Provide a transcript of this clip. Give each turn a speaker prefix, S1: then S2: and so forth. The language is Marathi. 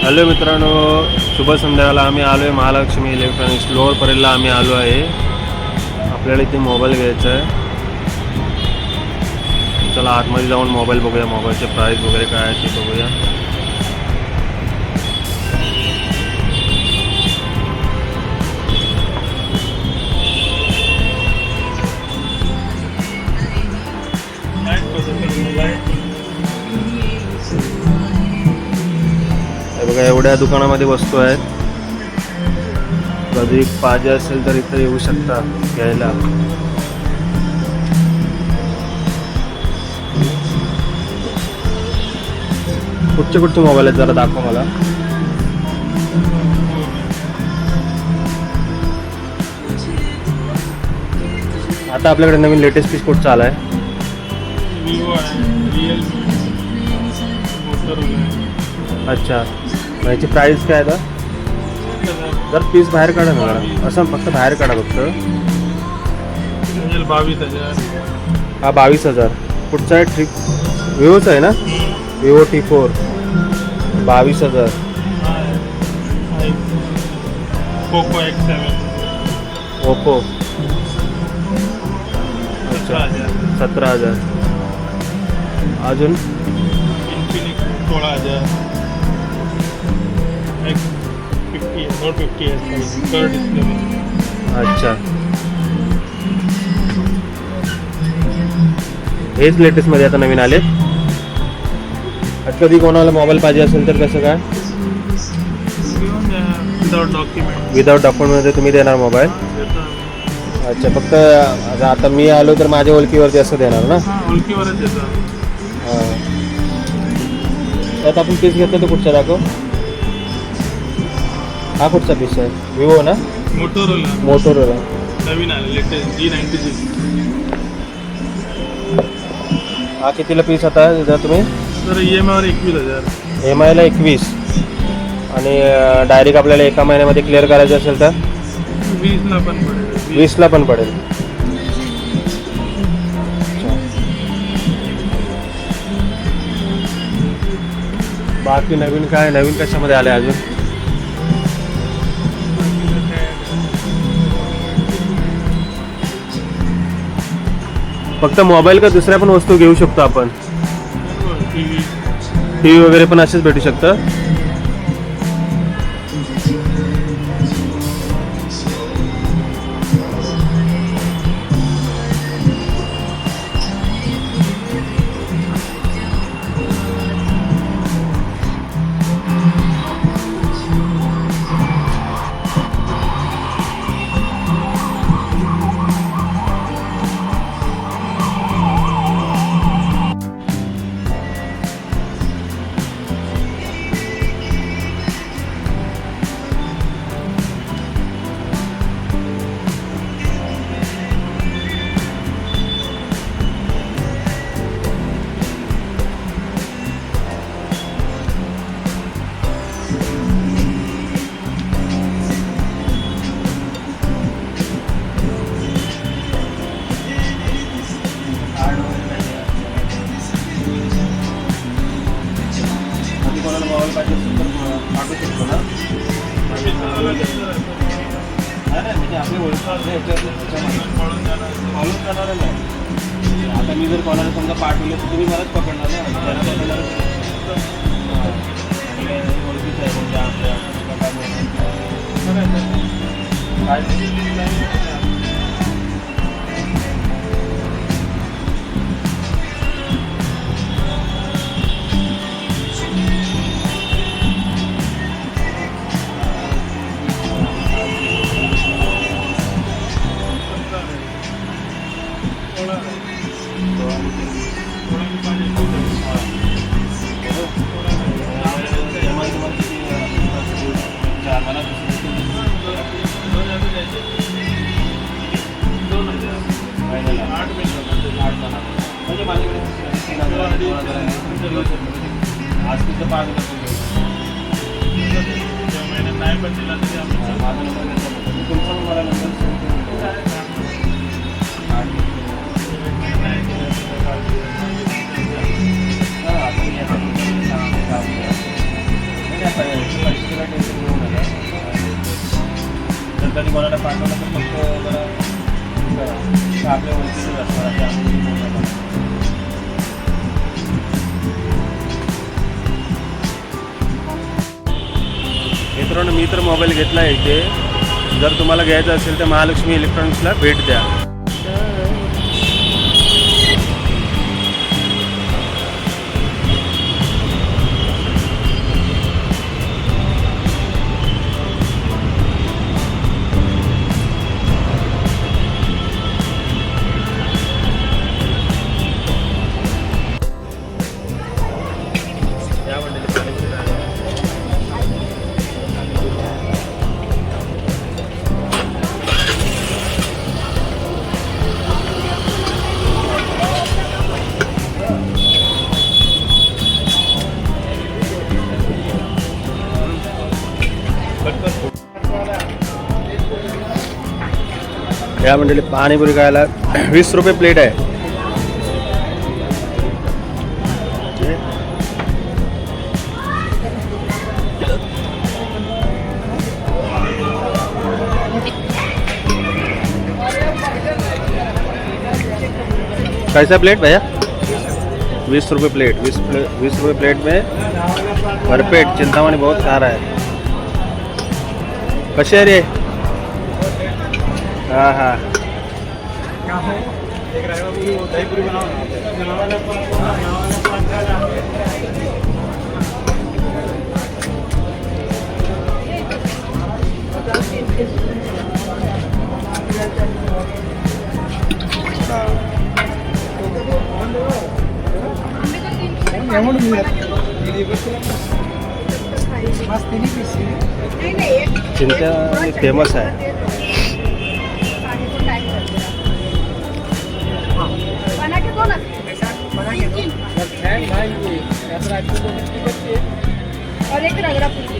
S1: हॅलो मित्रांनो, शुभ संध्याकाळला आम्ही आलो आहे महालक्ष्मी इलेक्ट्रॉनिक्स लोअर परेलला आम्ही आलो आहे. आपल्याला इथे मोबाईल घ्यायचा आहे. चला आतमध्ये जाऊन मोबाईल बघूया, मोबाईलचे प्राईस वगैरे काय आहे ते बघूया. बघा एवढ्या दुकानामध्ये वस्तू आहेत. कधी पाहिजे असेल तर इथं येऊ शकता घ्यायला. कुठचे मोबाईल आहेत जरा दाखव मला. आता आपल्याकडे नवीन लेटेस्ट पीस कुठचा आलाय? अच्छा, याची प्राइस काय आता? जर पीस बाहेर काढा ना, असं फक्त बाहेर काढा फक्त.
S2: 22,000.
S1: हा 22,000. कुठचा आहे? विवोचा आहे ना? Vivo T4 22,000.
S2: Poco X7
S1: Oppo 17,000. अजून
S2: Infinix 16,000. X50 Note 50 curve display.
S1: अच्छा, हेच लेटेस्टमध्ये आता नवीन आले. कधी कोणाला मोबाईल पाहिजे असेल तर कसं काय? विदाउट डॉक्युमेंटमध्ये तुम्ही देणार मोबाईल? अच्छा, फक्त आता मी आलो तर माझ्या ओळखीवरती असं देणार ना?
S2: ओळखीवरच देतो.
S1: हां, त्यात आपण पीस घेतलं तर कुठचा दाखव. हा कुठचा पीस आहे? विवो ना? मोटोरोला
S2: नवीन आले लेटेस्ट G96.
S1: हा कितीला पीस आता जर तुम्ही?
S2: तर EMI वर 21,000.
S1: EMIला 21 आणि डायरेक्ट आपल्याला एका महिन्यामध्ये क्लिअर करायचं असेल तर
S2: 20ला पण पडेल.
S1: 20ला पण पडेल. बाकी नवीन काय? नवीन कशामध्ये आले अजून? फक्त मोबाईल का दुसऱ्या पण वस्तू घेऊ शकतो आपण? टीव्ही वगैरे पण असेच भेटू शकतं. मोबाईल पाहिजे असेल तर पाठवू शकतो ना? म्हणजे आपले फॉलोच जाणार नाही. आता मी जर कोणाला समजा पाठवलं तर तुम्ही मलाच पकडणार ना? ओळखीचं आहे म्हणजे आपल्या काय आज तिथं 5 महिन्यात नाही पण दिला तरी तुमचा मला नंबर कधी कोणाला पाठवलं तर फक्त जरा आपल्या ओळखीचंच असणार आहे आम्ही बोलणार नाही. मित्रांनो मी तर मोबाईल घेतला आहे इथे. जर तुम्हाला घ्यायचं असेल तर महालक्ष्मी इलेक्ट्रॉनिक्सला भेट द्या. या मंडळी पाणीपुरी खायला 20 रुपये प्लेट आहे. कैसा प्लेट भैया? 20 रुपये प्लेट. 20 रुपये प्लेट में भरपेट चिंतामणी बहुत खा रहा है. कसे आहे रे? हाँ हाँ चिंता फेमस आहे.
S3: और एक रगड़ा पूरी